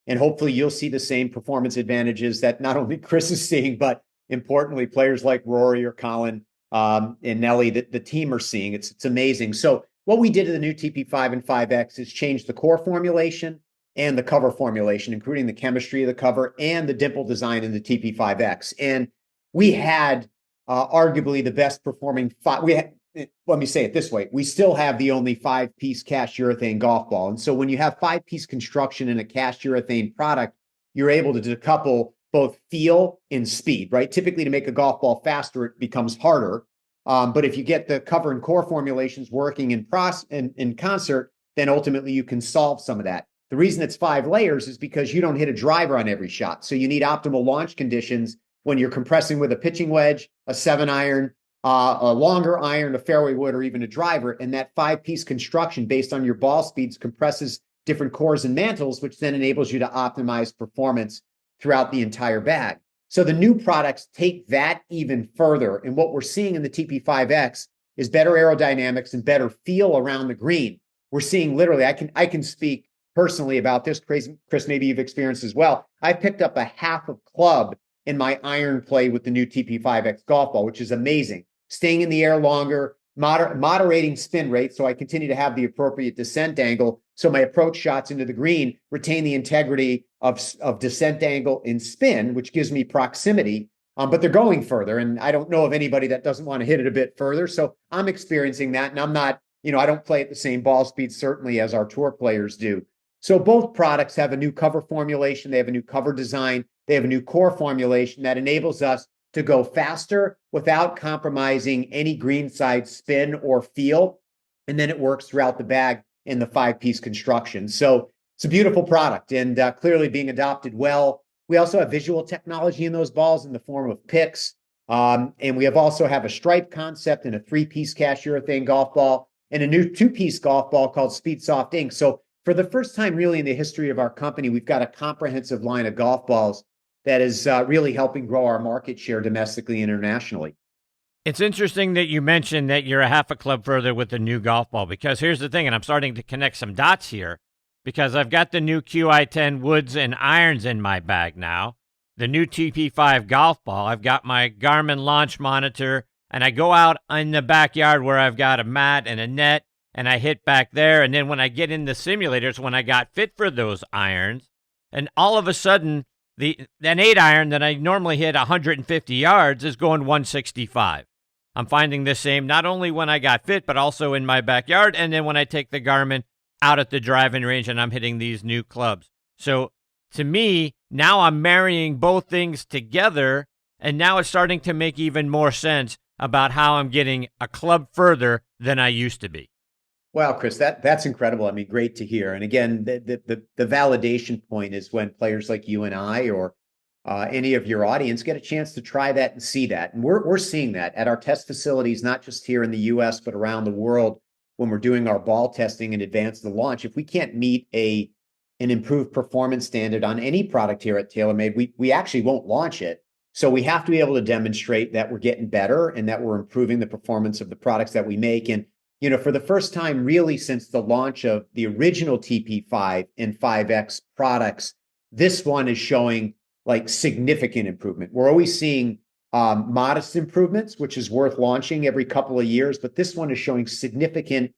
hopefully you'll see the same performance advantages that not only Chris is seeing, but importantly, players like Rory or Colin and Nelly, the team are seeing. It's amazing. So what we did to the new TP5 and 5X is change the core formulation and the cover formulation, including the chemistry of the cover and the dimple design in the TP5X. And we had arguably the best performing let me say it this way. We still have the only 5-piece cast urethane golf ball. And so when you have 5-piece construction in a cast urethane product, you're able to decouple both feel and speed, right? Typically to make a golf ball faster, it becomes harder. But if you get the cover and core formulations working in concert, then ultimately you can solve some of that. The reason it's 5 layers is because you don't hit a driver on every shot. So you need optimal launch conditions when you're compressing with a pitching wedge, a 7-iron, a longer iron, a fairway wood, or even a driver. And that 5-piece construction based on your ball speeds compresses different cores and mantles, which then enables you to optimize performance throughout the entire bag. So the new products take that even further. And what we're seeing in the TP5X is better aerodynamics and better feel around the green. We're seeing literally, I can speak personally about this. Chris, maybe you've experienced as well. I picked up a half of club in my iron play with the new TP5X golf ball, which is amazing. Staying in the air longer, moderating spin rate, so I continue to have the appropriate descent angle. So my approach shots into the green retain the integrity of descent angle and spin, which gives me proximity. But they're going further, and I don't know of anybody that doesn't want to hit it a bit further. So I'm experiencing that, and I'm not, I don't play at the same ball speed certainly as our tour players do. So both products have a new cover formulation. They have a new cover design. They have a new core formulation that enables us to go faster without compromising any greenside spin or feel. And then it works throughout the bag in the 5-piece construction. So it's a beautiful product and clearly being adopted well. We also have visual technology in those balls in the form of picks. And we also have a stripe concept and a 3-piece cast urethane golf ball and a new 2-piece golf ball called Speed Soft Ink. So for the first time really in the history of our company, we've got a comprehensive line of golf balls that is really helping grow our market share domestically and internationally. It's interesting that you mentioned that you're a half a club further with the new golf ball, because here's the thing, and I'm starting to connect some dots here, because I've got the new QI10 woods and irons in my bag now, the new TP5 golf ball, I've got my Garmin launch monitor, and I go out in the backyard where I've got a mat and a net, and I hit back there, and then when I get in the simulators, when I got fit for those irons, and all of a sudden, an 8-iron that I normally hit 150 yards is going 165. I'm finding the same not only when I got fit, but also in my backyard, and then when I take the Garmin out at the driving range and I'm hitting these new clubs. So to me, now I'm marrying both things together, and now it's starting to make even more sense about how I'm getting a club further than I used to be. Wow, Chris, that's incredible. I mean, great to hear. And again, the validation point is when players like you and I or any of your audience get a chance to try that and see that. And we're seeing that at our test facilities, not just here in the US, but around the world when we're doing our ball testing in advance of the launch. If we can't meet an improved performance standard on any product here at TaylorMade, we actually won't launch it. So we have to be able to demonstrate that we're getting better and that we're improving the performance of the products that we make. And for the first time, really, since the launch of the original TP5 and 5X products This one is showing like significant improvement. We're always seeing modest improvements, which is worth launching every couple of years, but this one is showing significant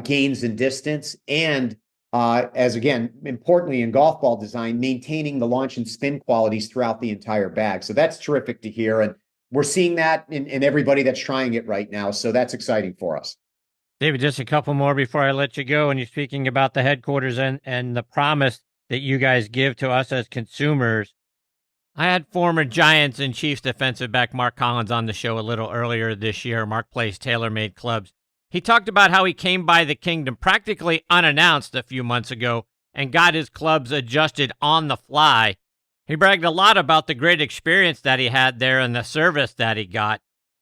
gains in distance and as again, importantly in golf ball design, maintaining the launch and spin qualities throughout the entire bag. So that's terrific to hear. And we're seeing that in everybody that's trying it right now. So that's exciting for us. David, just a couple more before I let you go. And you're speaking about the headquarters and the promise that you guys give to us as consumers. I had former Giants and Chiefs defensive back Mark Collins on the show a little earlier this year. Mark plays TaylorMade clubs. He talked about how he came by the kingdom practically unannounced a few months ago and got his clubs adjusted on the fly. He bragged a lot about the great experience that he had there and the service that he got.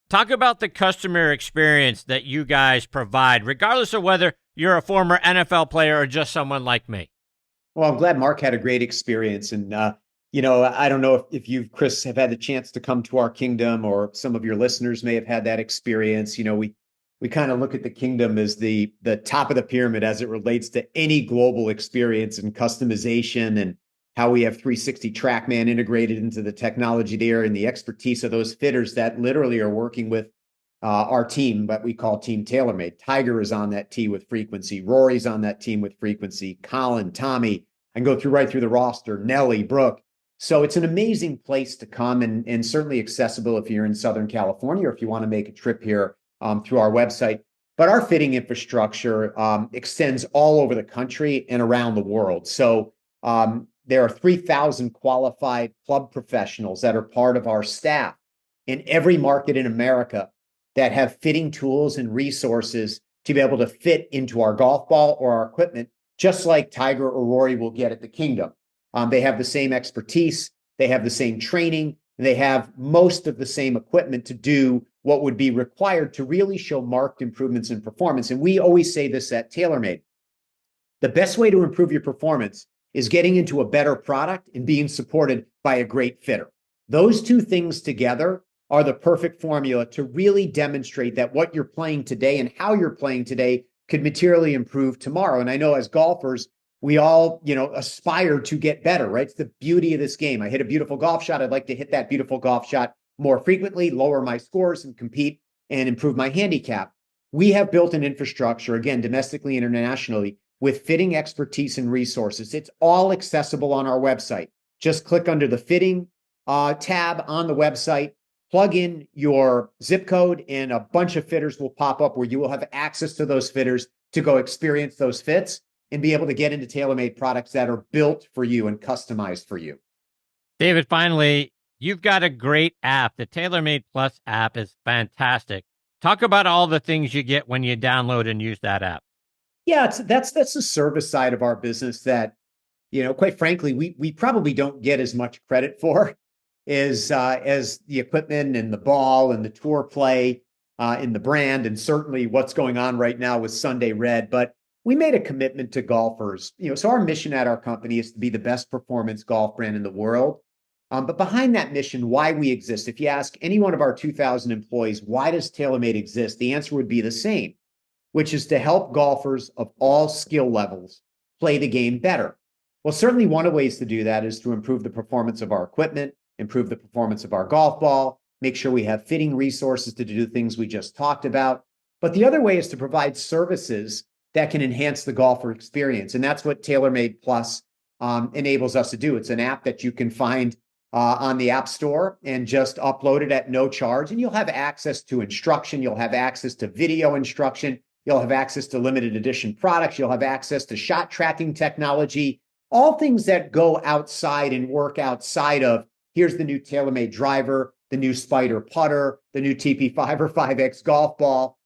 Talk about the customer experience that you guys provide, regardless of whether you're a former NFL player or just someone like me. Well, I'm glad Mark had a great experience. And, I don't know if you, Chris, have had the chance to come to our kingdom, or some of your listeners may have had that experience. We kind of look at the kingdom as the top of the pyramid as it relates to any global experience and customization, and how we have 360 TrackMan integrated into the technology there, and the expertise of those fitters that literally are working with our team, what we call Team TaylorMade. Tiger is on that team with frequency. Rory's on that team with frequency. Colin, Tommy, I can go right through the roster. Nelly, Brooke. So it's an amazing place to come, and certainly accessible if you're in Southern California, or if you want to make a trip here through our website. But our fitting infrastructure extends all over the country and around the world. So there are 3,000 qualified club professionals that are part of our staff in every market in America that have fitting tools and resources to be able to fit into our golf ball or our equipment, just like Tiger or Rory will get at the kingdom. They have the same expertise, they have the same training, and they have most of the same equipment to do what would be required to really show marked improvements in performance. And we always say this at TaylorMade: the best way to improve your performance is getting into a better product and being supported by a great fitter. Those two things together are the perfect formula to really demonstrate that what you're playing today and how you're playing today could materially improve tomorrow. And I know as golfers, we all, aspire to get better, right? It's the beauty of this game. I hit a beautiful golf shot. I'd like to hit that beautiful golf shot more frequently, lower my scores, and compete and improve my handicap. We have built an infrastructure, again, domestically and internationally, with fitting expertise and resources. It's all accessible on our website. Just click under the fitting tab on the website, plug in your zip code, and a bunch of fitters will pop up where you will have access to those fitters to go experience those fits and be able to get into TaylorMade products that are built for you and customized for you. David, finally, you've got a great app. The TaylorMade Plus app is fantastic. Talk about all the things you get when you download and use that app. Yeah, that's the service side of our business that, quite frankly, we probably don't get as much credit for as the equipment and the ball and the tour play in the brand, and certainly what's going on right now with Sunday Red. But we made a commitment to golfers. So our mission at our company is to be the best performance golf brand in the world. But behind that mission, why we exist, if you ask any one of our 2,000 employees, why does TaylorMade exist? The answer would be the same, which is to help golfers of all skill levels play the game better. Well, certainly one of the ways to do that is to improve the performance of our equipment, improve the performance of our golf ball, make sure we have fitting resources to do things we just talked about. But the other way is to provide services that can enhance the golfer experience. And that's what TaylorMade Plus enables us to do. It's an app that you can find on the App Store and just upload it at no charge. And you'll have access to instruction. You'll have access to video instruction. You'll have access to limited edition products. You'll have access to shot tracking technology, all things that go outside and work outside of, here's the new TaylorMade driver, the new Spider putter, the new TP5 or 5X golf ball.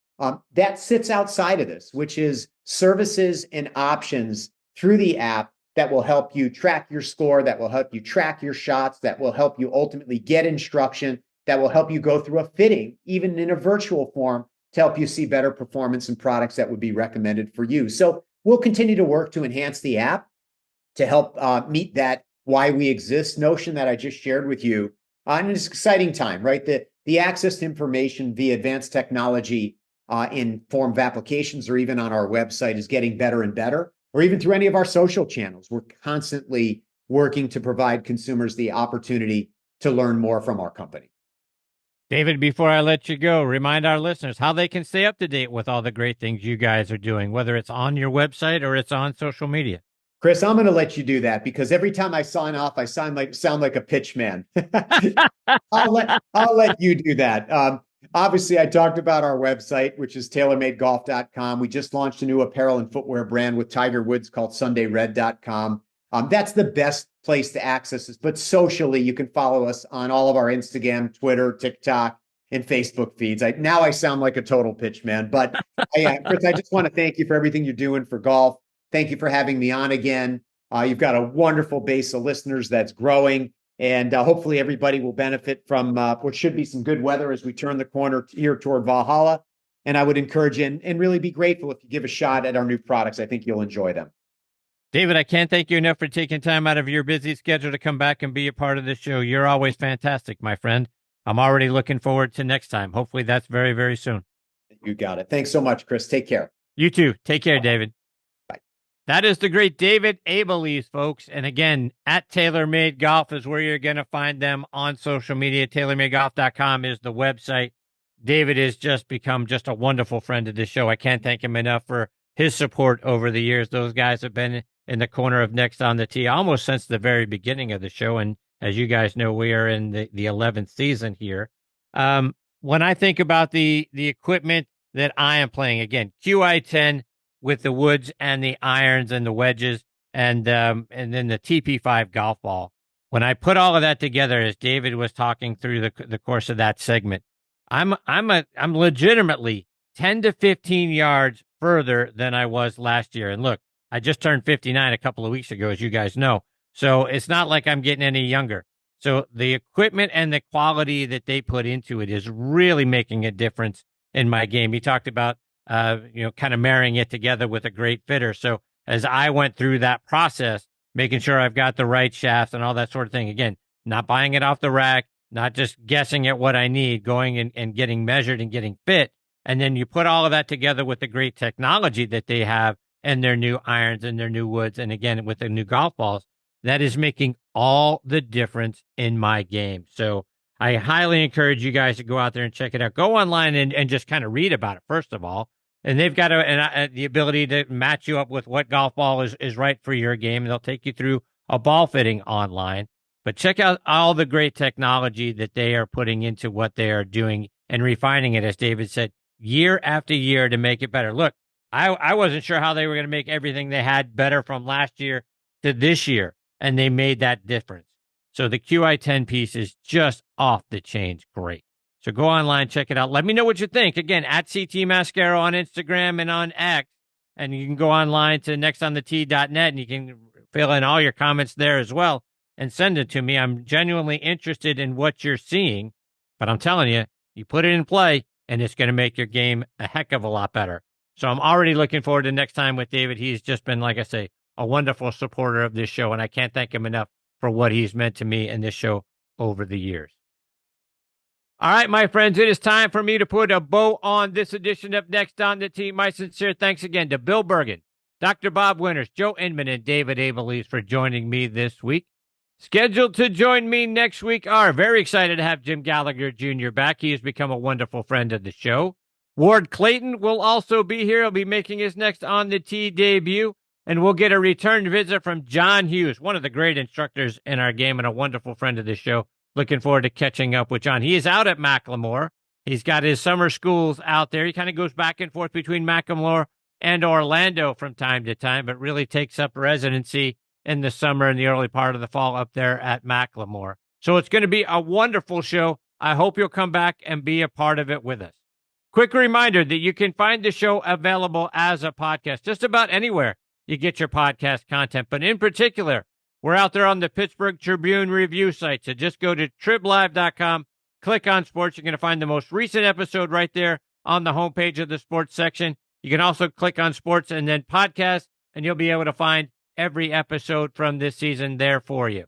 That sits outside of this, which is services and options through the app that will help you track your score, that will help you track your shots, that will help you ultimately get instruction, that will help you go through a fitting, even in a virtual form, to help you see better performance and products that would be recommended for you. So we'll continue to work to enhance the app to help meet that why we exist notion that I just shared with you. And it's an exciting time, right? The access to information via advanced technology in form of applications or even on our website is getting better and better, or even through any of our social channels. We're constantly working to provide consumers the opportunity to learn more from our company. David, before I let you go, remind our listeners how they can stay up to date with all the great things you guys are doing, whether it's on your website or it's on social media. Chris, I'm going to let you do that because every time I sign off, I sound like a pitch man. I'll let you do that. Obviously, I talked about our website, which is TaylorMadeGolf.com. We just launched a new apparel and footwear brand with Tiger Woods called SundayRed.com. That's the best place to access us. But socially, you can follow us on all of our Instagram, Twitter, TikTok, and Facebook feeds. Now I sound like a total pitch man. But Chris, I just want to thank you for everything you're doing for golf. Thank you for having me on again. You've got a wonderful base of listeners that's growing. And hopefully everybody will benefit from what should be some good weather as we turn the corner here toward Valhalla. And I would encourage you and really be grateful if you give a shot at our new products. I think you'll enjoy them. David, I can't thank you enough for taking time out of your busy schedule to come back and be a part of the show. You're always fantastic, my friend. I'm already looking forward to next time. Hopefully that's very, very soon. You got it. Thanks so much, Chris. Take care. You too. Take care, David. Bye. That is the great David Abeles, folks. And again, at TaylorMade Golf is where you're going to find them on social media. TaylorMadeGolf.com is the website. David has just become just a wonderful friend of the show. I can't thank him enough for his support over the years. Those guys have been in the corner of Next on the Tee almost since the very beginning of the show. And as you guys know, we are in the 11th season here. When I think about the equipment that I am playing, again, QI10 with the woods and the irons and the wedges and then the TP5 golf ball. When I put all of that together, as David was talking through the course of that segment, I'm legitimately 10 to 15 yards further than I was last year. And look, I just turned 59 a couple of weeks ago, as you guys know. So it's not like I'm getting any younger. So the equipment and the quality that they put into it is really making a difference in my game. He talked about, kind of marrying it together with a great fitter. So as I went through that process, making sure I've got the right shafts and all that sort of thing. Again, not buying it off the rack, not just guessing at what I need, going and getting measured and getting fit. And then you put all of that together with the great technology that they have and their new irons and their new woods. And again, with the new golf balls, that is making all the difference in my game. So I highly encourage you guys to go out there and check it out. Go online and just kind of read about it, first of all. And they've got the ability to match you up with what golf ball is right for your game. And they'll take you through a ball fitting online. But check out all the great technology that they are putting into what they are doing and refining it, as David said, year after year to make it better. Look, I wasn't sure how they were going to make everything they had better from last year to this year, and they made that difference. So the QI10 piece is just off the chain great. So go online, check it out. Let me know what you think. Again, at CT Mascaro on Instagram and on X, and you can go online to nextonthetee.net, and you can fill in all your comments there as well and send it to me. I'm genuinely interested in what you're seeing, but I'm telling you, you put it in play, and it's going to make your game a heck of a lot better. So I'm already looking forward to next time with David. He's just been, like I say, a wonderful supporter of this show, and I can't thank him enough for what he's meant to me in this show over the years. All right, my friends, it is time for me to put a bow on this edition of Next on the Tee. My sincere thanks again to Bill Bergen, Dr. Bob Winters, Joe Inman, and David Abeles for joining me this week. Scheduled to join me next week are very excited to have Jim Gallagher Jr. back. He has become a wonderful friend of the show. Ward Clayton will also be here. He'll be making his Next on the Tee debut. And we'll get a return visit from John Hughes, one of the great instructors in our game and a wonderful friend of the show. Looking forward to catching up with John. He is out at Macklemore. He's got his summer schools out there. He kind of goes back and forth between Macklemore and Orlando from time to time, but really takes up residency in the summer and the early part of the fall up there at Macklemore. So it's going to be a wonderful show. I hope you'll come back and be a part of it with us. Quick reminder that you can find the show available as a podcast just about anywhere you get your podcast content. But in particular, we're out there on the Pittsburgh Tribune review site. So just go to triblive.com, click on sports. You're going to find the most recent episode right there on the homepage of the sports section. You can also click on sports and then podcast, and you'll be able to find every episode from this season there for you.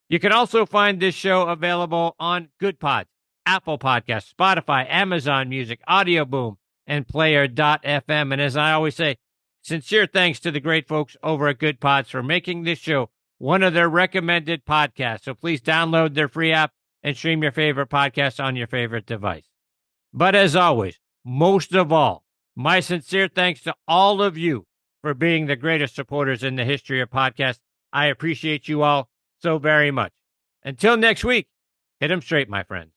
You can also find this show available on Good Pods, Apple Podcasts, Spotify, Amazon Music, Audio Boom, and Player.fm. And as I always say, sincere thanks to the great folks over at Good Pods for making this show one of their recommended podcasts. So please download their free app and stream your favorite podcast on your favorite device. But as always, most of all, my sincere thanks to all of you for being the greatest supporters in the history of podcasts. I appreciate you all so very much. Until next week, hit 'em straight, my friends.